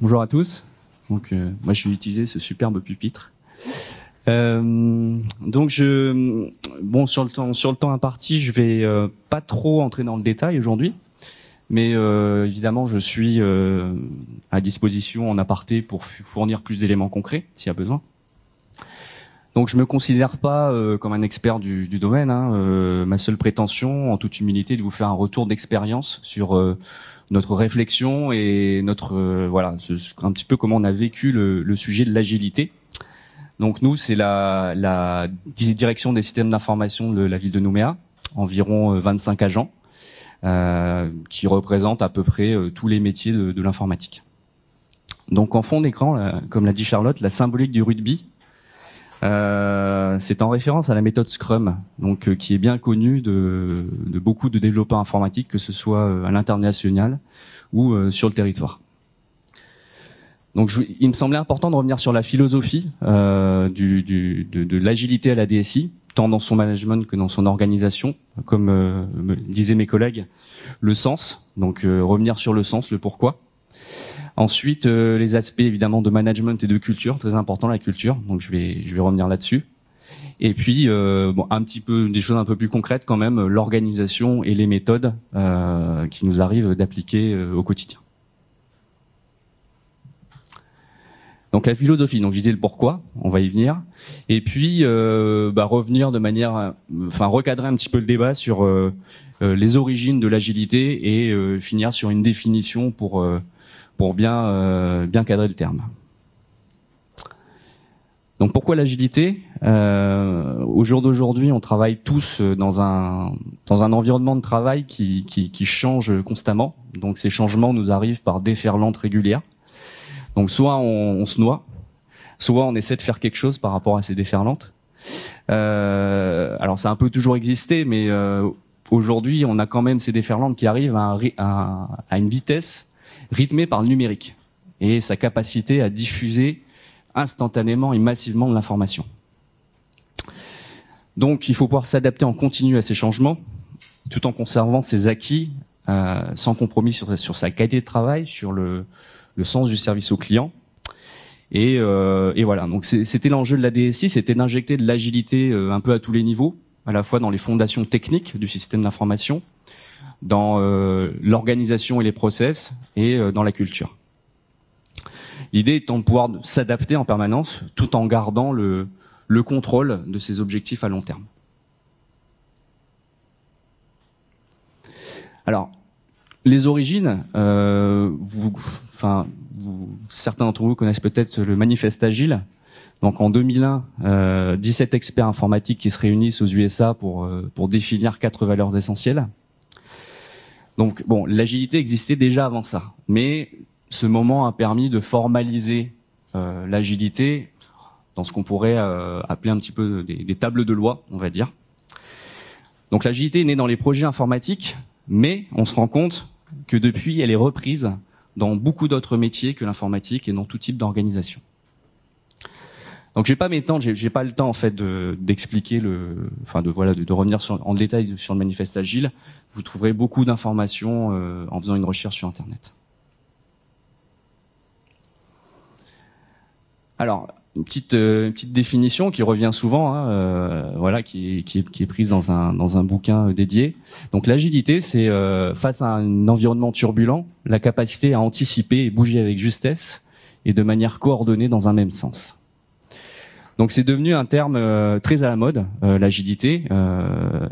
Bonjour à tous. Donc, moi, je vais utiliser ce superbe pupitre. Donc, sur le temps imparti, je vais pas trop entrer dans le détail aujourd'hui, mais évidemment, je suis à disposition en aparté pour fournir plus d'éléments concrets s'il y a besoin. Donc, je me considère pas comme un expert du domaine. Ma seule prétention, en toute humilité, est de vous faire un retour d'expérience sur notre réflexion et notre un petit peu comment on a vécu le sujet de l'agilité. Donc nous, c'est la direction des systèmes d'information de la ville de Nouméa, environ 25 agents, qui représentent à peu près tous les métiers de l'informatique. Donc en fond d'écran, comme l'a dit Charlotte, la symbolique du rugby, c'est en référence à la méthode Scrum, donc qui est bien connue de beaucoup de développeurs informatiques, que ce soit à l'international ou sur le territoire. Donc il me semblait important de revenir sur la philosophie de l'agilité à la DSI, tant dans son management que dans son organisation, comme me disaient mes collègues, le sens, donc revenir sur le sens, le pourquoi. Ensuite, les aspects évidemment de management et de culture, très important la culture, donc je vais revenir là-dessus. Et puis un petit peu des choses un peu plus concrètes quand même, l'organisation et les méthodes qui nous arrivent d'appliquer au quotidien. Donc la philosophie, donc je disais le pourquoi, on va y venir, et puis revenir de manière, recadrer un petit peu le débat sur les origines de l'agilité et finir sur une définition pour bien cadrer le terme. Donc pourquoi l'agilité ? Au jour d'aujourd'hui, on travaille tous dans un environnement de travail qui change constamment. Donc ces changements nous arrivent par déferlantes régulières. Donc soit on se noie, soit on essaie de faire quelque chose par rapport à ces déferlantes. Alors ça a un peu toujours existé, mais aujourd'hui on a quand même ces déferlantes qui arrivent à une vitesse rythmée par le numérique et sa capacité à diffuser instantanément et massivement de l'information. Donc il faut pouvoir s'adapter en continu à ces changements, tout en conservant ses acquis, sans compromis sur sa qualité de travail, sur le sens du service au client. Et voilà, donc c'était l'enjeu de la DSI, c'était d'injecter de l'agilité un peu à tous les niveaux, à la fois dans les fondations techniques du système d'information, dans l'organisation et les process, et dans la culture. L'idée étant de pouvoir s'adapter en permanence, tout en gardant le contrôle de ses objectifs à long terme. Alors, les origines, certains d'entre vous connaissent peut-être le manifeste agile. Donc en 2001, 17 experts informatiques qui se réunissent aux USA pour définir 4 valeurs essentielles. Donc bon, l'agilité existait déjà avant ça, mais ce moment a permis de formaliser l'agilité dans ce qu'on pourrait appeler un petit peu des tables de loi, on va dire. Donc l'agilité est née dans les projets informatiques, mais on se rend compte que depuis, elle est reprise dans beaucoup d'autres métiers que l'informatique et dans tout type d'organisation. Donc je vais pas m'étendre, j'ai pas le temps en fait d'expliquer de revenir en détail sur le manifeste agile. Vous trouverez beaucoup d'informations en faisant une recherche sur Internet. Alors une petite définition qui revient souvent, qui est prise dans un bouquin dédié. Donc l'agilité, c'est face à un environnement turbulent, la capacité à anticiper et bouger avec justesse et de manière coordonnée dans un même sens. Donc c'est devenu un terme très à la mode, l'agilité.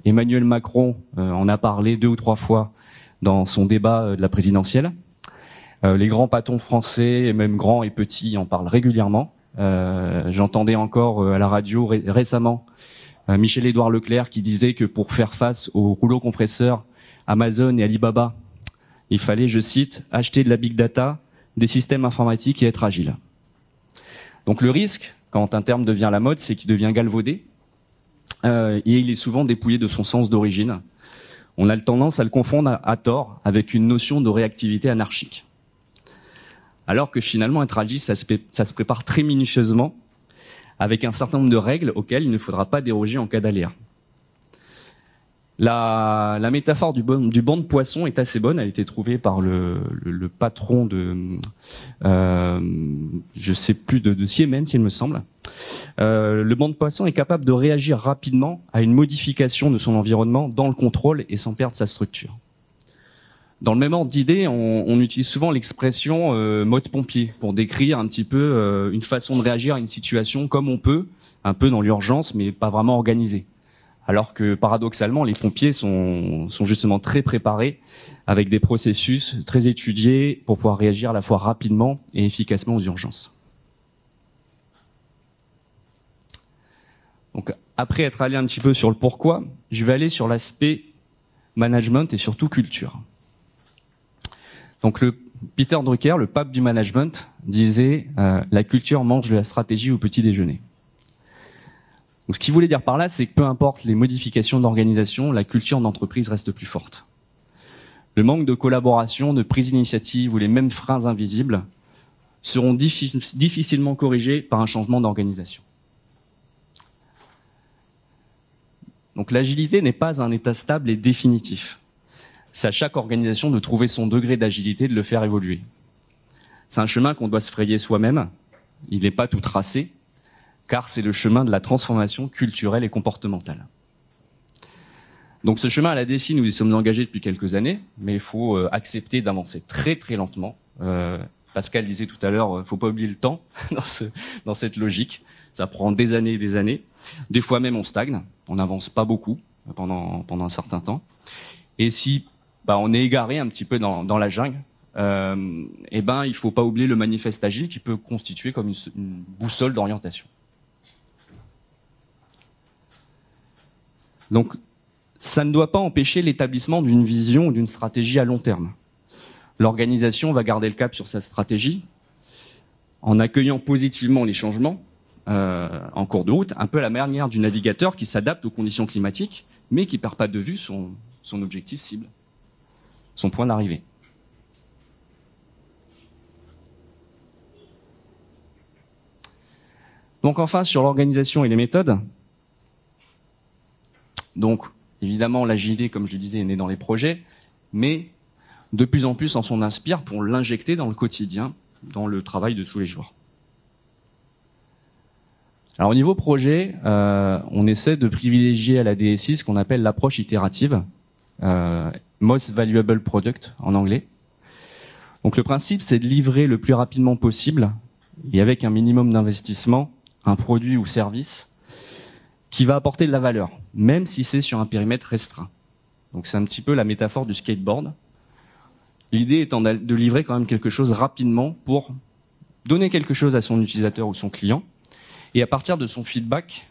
Emmanuel Macron en a parlé 2 ou 3 fois dans son débat de la présidentielle. Les grands patrons français, et même grands et petits, en parlent régulièrement. J'entendais encore à la radio récemment Michel-Édouard Leclerc qui disait que pour faire face aux rouleaux compresseurs Amazon et Alibaba, il fallait, je cite, acheter de la big data, des systèmes informatiques et être agile. Donc le risque, quand un terme devient la mode, c'est qu'il devient galvaudé et il est souvent dépouillé de son sens d'origine. On a tendance à le confondre à tort avec une notion de réactivité anarchique. Alors que finalement, être agile, ça se prépare très minutieusement, avec un certain nombre de règles auxquelles il ne faudra pas déroger en cas d'aléa. La métaphore du banc de poissons est assez bonne. Elle a été trouvée par le patron de, je sais plus, de Siemens, il me semble. Le banc de poissons est capable de réagir rapidement à une modification de son environnement dans le contrôle et sans perdre sa structure. Dans le même ordre d'idée, on utilise souvent l'expression mode pompier pour décrire un petit peu une façon de réagir à une situation comme on peut, un peu dans l'urgence, mais pas vraiment organisée. Alors que paradoxalement, les pompiers sont justement très préparés, avec des processus très étudiés pour pouvoir réagir à la fois rapidement et efficacement aux urgences. Donc, après être allé un petit peu sur le pourquoi, je vais aller sur l'aspect management et surtout culture. Donc, Peter Drucker, le pape du management, disait la culture mange de la stratégie au petit déjeuner. Donc, ce qu'il voulait dire par là, c'est que peu importe les modifications d'organisation, la culture d'entreprise reste plus forte. Le manque de collaboration, de prise d'initiative ou les mêmes freins invisibles seront difficilement corrigés par un changement d'organisation. Donc l'agilité n'est pas un état stable et définitif. C'est à chaque organisation de trouver son degré d'agilité, de le faire évoluer. C'est un chemin qu'on doit se frayer soi-même. Il n'est pas tout tracé, car c'est le chemin de la transformation culturelle et comportementale. Donc ce chemin à la DSI, nous y sommes engagés depuis quelques années, mais il faut accepter d'avancer très très lentement. Pascal disait tout à l'heure, faut pas oublier le temps dans cette logique. Ça prend des années et des années. Des fois même on stagne, on n'avance pas beaucoup pendant un certain temps. Et si on est égaré un petit peu dans la jungle, il faut pas oublier le manifeste agile qui peut constituer comme une boussole d'orientation. Donc ça ne doit pas empêcher l'établissement d'une vision ou d'une stratégie à long terme. L'organisation va garder le cap sur sa stratégie en accueillant positivement les changements en cours de route, un peu à la manière du navigateur qui s'adapte aux conditions climatiques, mais qui perd pas de vue son objectif cible, son point d'arrivée. Donc enfin, sur l'organisation et les méthodes. Donc, évidemment, l'agilité, comme je le disais, est née dans les projets, mais de plus en plus, on s'en inspire pour l'injecter dans le quotidien, dans le travail de tous les jours. Alors au niveau projet, on essaie de privilégier à la DSI ce qu'on appelle l'approche itérative, Most Valuable Product en anglais. Donc le principe, c'est de livrer le plus rapidement possible et avec un minimum d'investissement, un produit ou service qui va apporter de la valeur, même si c'est sur un périmètre restreint. Donc c'est un petit peu la métaphore du skateboard. L'idée étant de livrer quand même quelque chose rapidement pour donner quelque chose à son utilisateur ou son client. Et à partir de son feedback,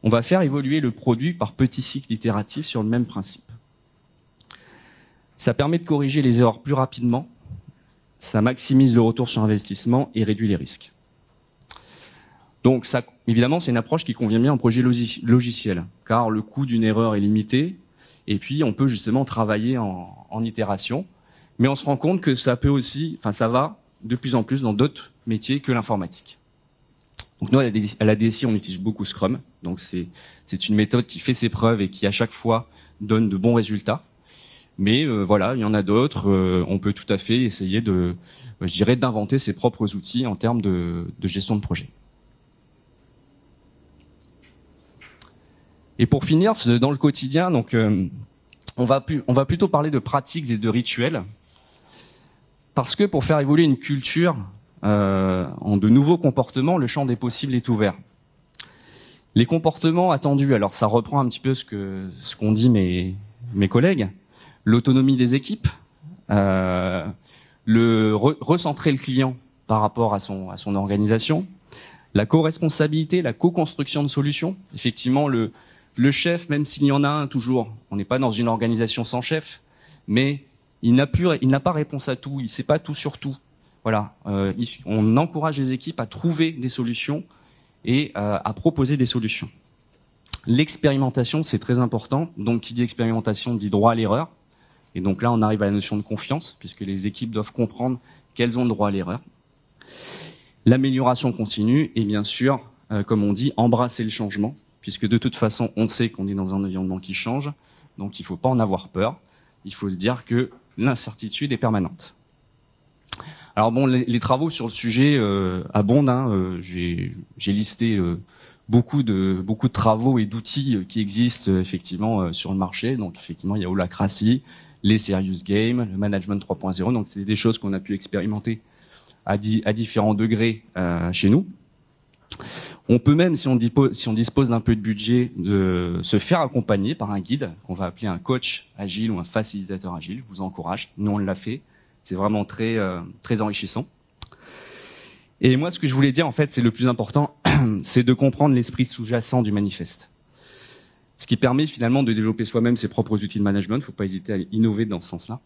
on va faire évoluer le produit par petits cycles itératifs sur le même principe. Ça permet de corriger les erreurs plus rapidement, ça maximise le retour sur investissement et réduit les risques. Donc ça, évidemment, c'est une approche qui convient bien en projet logiciel, car le coût d'une erreur est limité, et puis on peut justement travailler en itération, mais on se rend compte que ça peut aussi, ça va de plus en plus dans d'autres métiers que l'informatique. Donc nous, à la DSI, on utilise beaucoup Scrum. Donc c'est une méthode qui fait ses preuves et qui à chaque fois donne de bons résultats. Mais voilà, il y en a d'autres. On peut tout à fait essayer d'inventer ses propres outils en termes de gestion de projet. Et pour finir, dans le quotidien, donc on va plutôt parler de pratiques et de rituels, parce que pour faire évoluer une culture en de nouveaux comportements, le champ des possibles est ouvert. Les comportements attendus, alors ça reprend un petit peu ce qu'ont dit mes collègues, l'autonomie des équipes, recentrer le client par rapport à son organisation, la co-responsabilité, la co-construction de solutions. Effectivement, le chef, même s'il y en a un toujours, on n'est pas dans une organisation sans chef, mais il n'a pas réponse à tout, il ne sait pas tout sur tout. Voilà, on encourage les équipes à trouver des solutions et à proposer des solutions. L'expérimentation, c'est très important. Donc, qui dit expérimentation dit droit à l'erreur. Et donc là, on arrive à la notion de confiance, puisque les équipes doivent comprendre qu'elles ont le droit à l'erreur. L'amélioration continue et bien sûr, comme on dit, embrasser le changement, puisque de toute façon, on sait qu'on est dans un environnement qui change. Donc il ne faut pas en avoir peur. Il faut se dire que l'incertitude est permanente. Alors bon, les travaux sur le sujet abondent. Hein. J'ai listé beaucoup de travaux et d'outils qui existent effectivement sur le marché. Donc effectivement, il y a Holacracy, les Serious Games, le Management 3.0. Donc c'est des choses qu'on a pu expérimenter à différents degrés chez nous. On peut même, si on dispose d'un peu de budget, de se faire accompagner par un guide qu'on va appeler un coach agile ou un facilitateur agile. Je vous encourage. Nous, on l'a fait. C'est vraiment très enrichissant. Et moi, ce que je voulais dire, en fait, c'est le plus important, c'est de comprendre l'esprit sous-jacent du manifeste. Ce qui permet finalement de développer soi-même ses propres outils de management. Il ne faut pas hésiter à innover dans ce sens-là.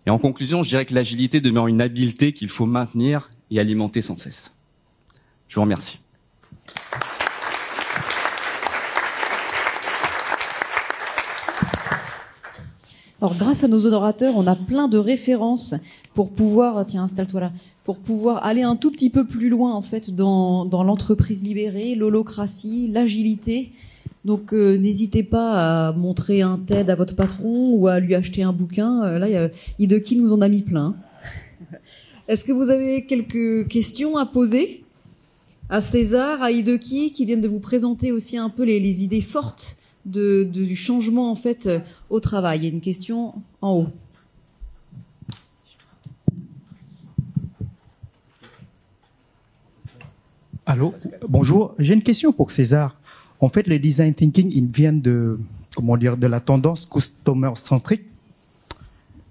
Et en conclusion, je dirais que l'agilité demeure une habileté qu'il faut maintenir et alimenter sans cesse. Je vous remercie. Alors, grâce à nos orateurs, on a plein de références pour pouvoir, tiens, installe-toi là, pour pouvoir aller un tout petit peu plus loin, en fait, dans l'entreprise libérée, l'holocratie, l'agilité. Donc, n'hésitez pas à montrer un TED à votre patron ou à lui acheter un bouquin. Là, Hideki nous en a mis plein. Est-ce que vous avez quelques questions à poser à César, à Hideki, qui viennent de vous présenter aussi un peu les idées fortes du changement en fait au travail? Il y a une question en haut. Allô, bonjour. J'ai une question pour César. En fait, les design thinking, ils viennent de la tendance customer centric.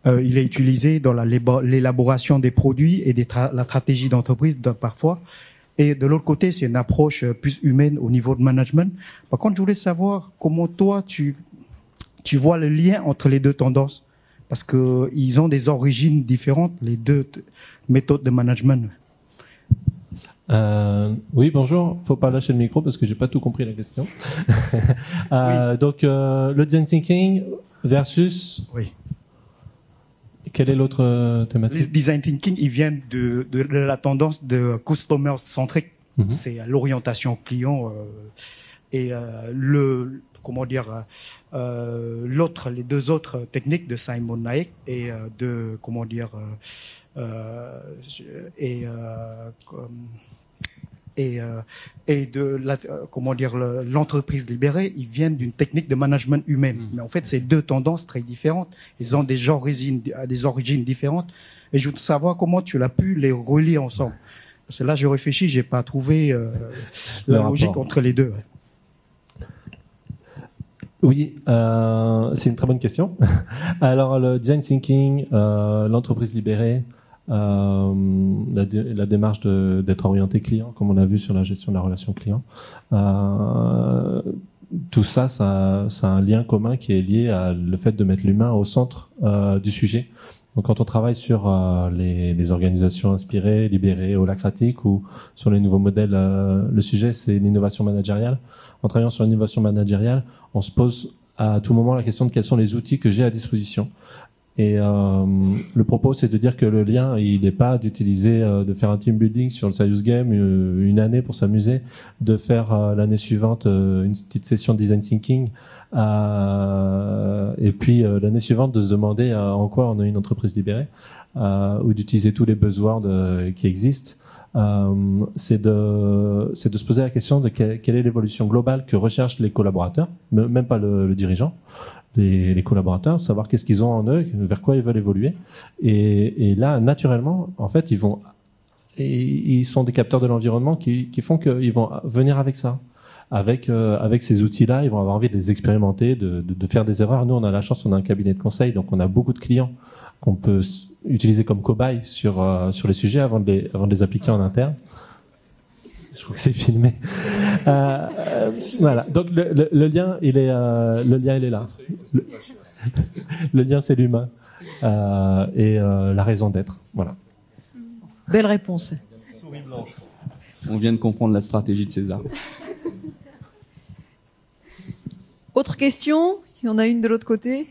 Il est utilisé dans l'élaboration des produits et la stratégie d'entreprise parfois. Et de l'autre côté, c'est une approche plus humaine au niveau de management. Par contre, je voulais savoir comment toi, tu vois le lien entre les deux tendances. Parce que ils ont des origines différentes, les deux méthodes de management. Oui, bonjour. Faut pas lâcher le micro parce que j'ai pas tout compris la question. Oui. Donc, le design thinking versus... Oui. Quelle est l'autre thématique? Les design thinking, ils viennent de la tendance de customer centric. Mm-hmm. C'est l'orientation client et les deux autres techniques de Simon Naek et l'entreprise libérée, ils viennent d'une technique de management humaine. Mais en fait, c'est deux tendances très différentes. Ils ont des origines différentes. Et je veux savoir comment tu l'as pu les relier ensemble. Parce que là, je réfléchis, j'ai pas trouvé la logique entre les deux. Oui, c'est une très bonne question. Alors, le design thinking, l'entreprise libérée, la démarche d'être orienté client, comme on a vu sur la gestion de la relation client, tout ça, ça a un lien commun qui est lié à le fait de mettre l'humain au centre du sujet. Donc, quand on travaille sur les organisations inspirées, libérées, holacratiques ou sur les nouveaux modèles, le sujet, c'est l'innovation managériale. En travaillant sur l'innovation managériale, on se pose à tout moment la question de quels sont les outils que j'ai à disposition. Et le propos, c'est de dire que le lien, il n'est pas d'utiliser, de faire un team building sur le Serious Game une année pour s'amuser, de faire l'année suivante une petite session de design thinking, et puis l'année suivante de se demander en quoi on a une entreprise libérée, ou d'utiliser tous les buzzwords qui existent. C'est de se poser la question de quelle est l'évolution globale que recherchent les collaborateurs, même pas le dirigeant. Les collaborateurs, savoir qu'est-ce qu'ils ont en eux, vers quoi ils veulent évoluer. Et là, naturellement, en fait, ils sont des capteurs de l'environnement qui font qu'ils vont venir avec ça. Avec ces outils-là, ils vont avoir envie de les expérimenter, de faire des erreurs. Nous, on a la chance, on a un cabinet de conseil, donc on a beaucoup de clients qu'on peut utiliser comme cobayes sur les sujets avant de les appliquer en interne. Je crois que c'est filmé. Voilà. Donc le lien, il est là. Le lien, c'est l'humain et la raison d'être. Voilà. Belle réponse. Souris blanche. On vient de comprendre la stratégie de César. Autre question? Il y en a une de l'autre côté?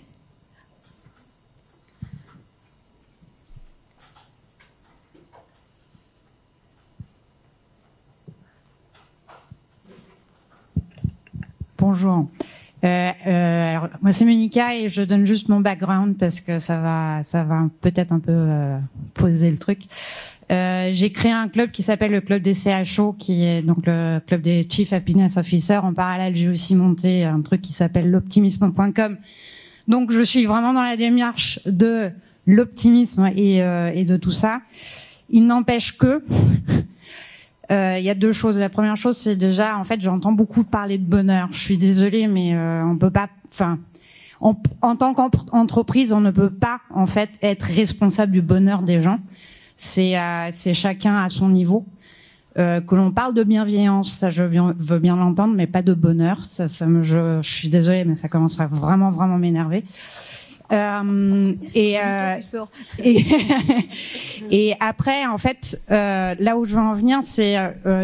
Bonjour. Alors, moi c'est Monica et je donne juste mon background parce que ça va peut-être un peu poser le truc. J'ai créé un club qui s'appelle le club des CHO, qui est donc le club des Chief Happiness Officers. En parallèle, j'ai aussi monté un truc qui s'appelle l'optimisme.com. Donc je suis vraiment dans la démarche de l'optimisme et de tout ça. Il n'empêche que il y a deux choses. La première chose, c'est déjà, en fait, j'entends beaucoup parler de bonheur. Je suis désolée, mais on peut pas. Enfin, en tant qu'entreprise, on ne peut pas, en fait, être responsable du bonheur des gens. C'est chacun à son niveau. Que l'on parle de bienveillance, ça je veux bien l'entendre, mais pas de bonheur. Je suis désolée, mais ça commence à vraiment m'énerver. Et après, en fait, là où je veux en venir, c'est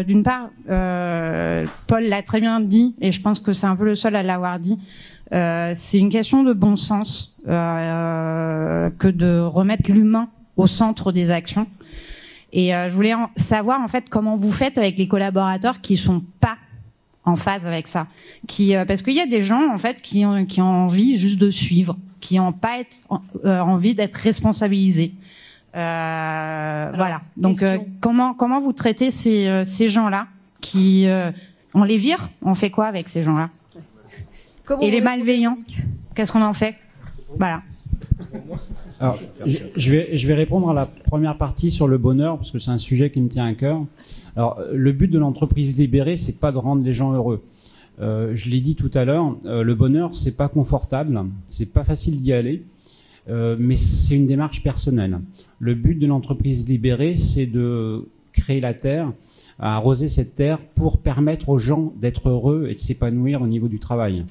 d'une part, Paul l'a très bien dit, et je pense que c'est un peu le seul à l'avoir dit. C'est une question de bon sens que de remettre l'humain au centre des actions. Et je voulais savoir en fait comment vous faites avec les collaborateurs qui sont pas en phase avec ça, parce qu'il y a des gens en fait qui ont envie juste de suivre, qui n'ont pas envie d'être responsabilisés. Voilà. Donc comment vous traitez ces gens-là qui on les vire? On fait quoi avec ces gens-là? Et les malveillants, qu'est-ce qu'on en fait? Voilà. Alors, je vais répondre à la première partie sur le bonheur parce que c'est un sujet qui me tient à cœur. Alors, le but de l'entreprise libérée, c'est pas de rendre les gens heureux. Je l'ai dit tout à l'heure, le bonheur, c'est pas confortable, c'est pas facile d'y aller, mais c'est une démarche personnelle. Le but de l'entreprise libérée, c'est de créer la terre, arroser cette terre pour permettre aux gens d'être heureux et de s'épanouir au niveau du travail.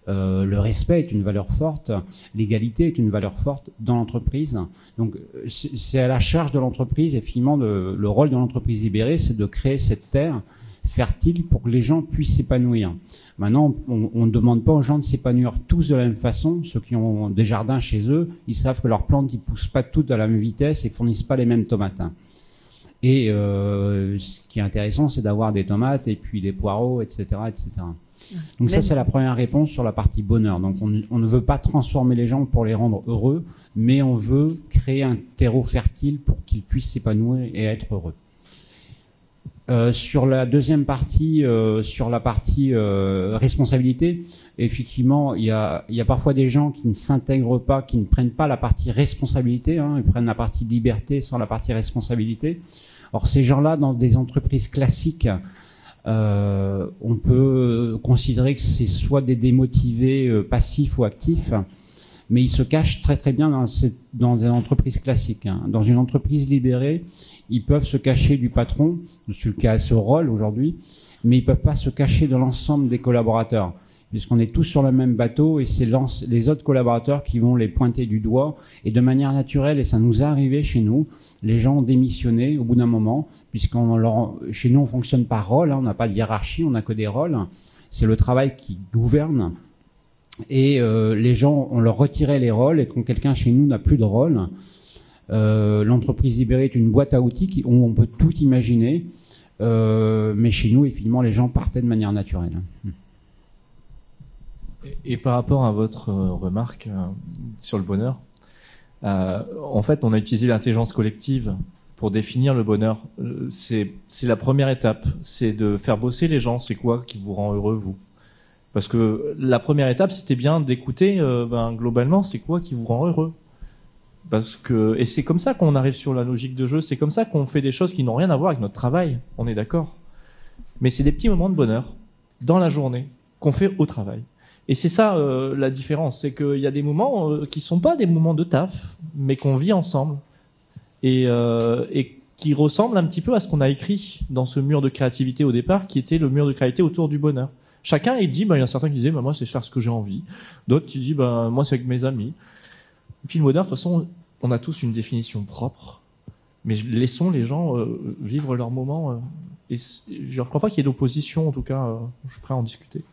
Le respect est une valeur forte, l'égalité est une valeur forte dans l'entreprise. Donc c'est à la charge de l'entreprise, et finalement le rôle de l'entreprise libérée, c'est de créer cette terre fertile pour que les gens puissent s'épanouir. Maintenant, on ne demande pas aux gens de s'épanouir tous de la même façon. Ceux qui ont des jardins chez eux, ils savent que leurs plantes ne poussent pas toutes à la même vitesse et ne fournissent pas les mêmes tomates. Et ce qui est intéressant, c'est d'avoir des tomates et puis des poireaux, etc., etc. Donc ça, c'est la première réponse sur la partie bonheur. Donc on ne veut pas transformer les gens pour les rendre heureux, mais on veut créer un terreau fertile pour qu'ils puissent s'épanouir et être heureux. Sur la deuxième partie, sur la partie responsabilité, effectivement, il y a parfois des gens qui ne s'intègrent pas, qui ne prennent pas la partie responsabilité, ils prennent la partie liberté sans la partie responsabilité. Or, ces gens-là, dans des entreprises classiques, on peut considérer que c'est soit des démotivés passifs ou actifs, mais ils se cachent très très bien dans des entreprises classiques. Dans une entreprise libérée, ils peuvent se cacher du patron, celui qui a ce rôle aujourd'hui, mais ils peuvent pas se cacher de l'ensemble des collaborateurs, puisqu'on est tous sur le même bateau et c'est les autres collaborateurs qui vont les pointer du doigt. Et de manière naturelle, et ça nous est arrivé chez nous, les gens ont démissionné au bout d'un moment, chez nous on fonctionne par rôle, on n'a pas de hiérarchie, on n'a que des rôles. C'est le travail qui gouverne. Et les gens, on leur retirait les rôles, et quand quelqu'un chez nous n'a plus de rôle, l'entreprise libérée est une boîte à outils où on peut tout imaginer, mais chez nous, effectivement, les gens partaient de manière naturelle. Et par rapport à votre remarque sur le bonheur, en fait, on a utilisé l'intelligence collective pour définir le bonheur. C'est la première étape, c'est de faire bosser les gens. C'est quoi qui vous rend heureux, vous? Parce que la première étape, c'était bien d'écouter, globalement, c'est quoi qui vous rend heureux? Et c'est comme ça qu'on arrive sur la logique de jeu, c'est comme ça qu'on fait des choses qui n'ont rien à voir avec notre travail, on est d'accord. Mais c'est des petits moments de bonheur, dans la journée, qu'on fait au travail. Et c'est ça la différence, c'est qu'il y a des moments qui sont pas des moments de taf, mais qu'on vit ensemble. Et qui ressemblent un petit peu à ce qu'on a écrit dans ce mur de créativité au départ, qui était le mur de créativité autour du bonheur. Chacun, il dit, il y a certains qui disaient, moi, c'est faire ce que j'ai envie. D'autres qui disent, moi, c'est avec mes amis. Et puis le bonheur, de toute façon, on a tous une définition propre, mais laissons les gens vivre leur moment. Et je ne crois pas qu'il y ait d'opposition, en tout cas, je suis prêt à en discuter.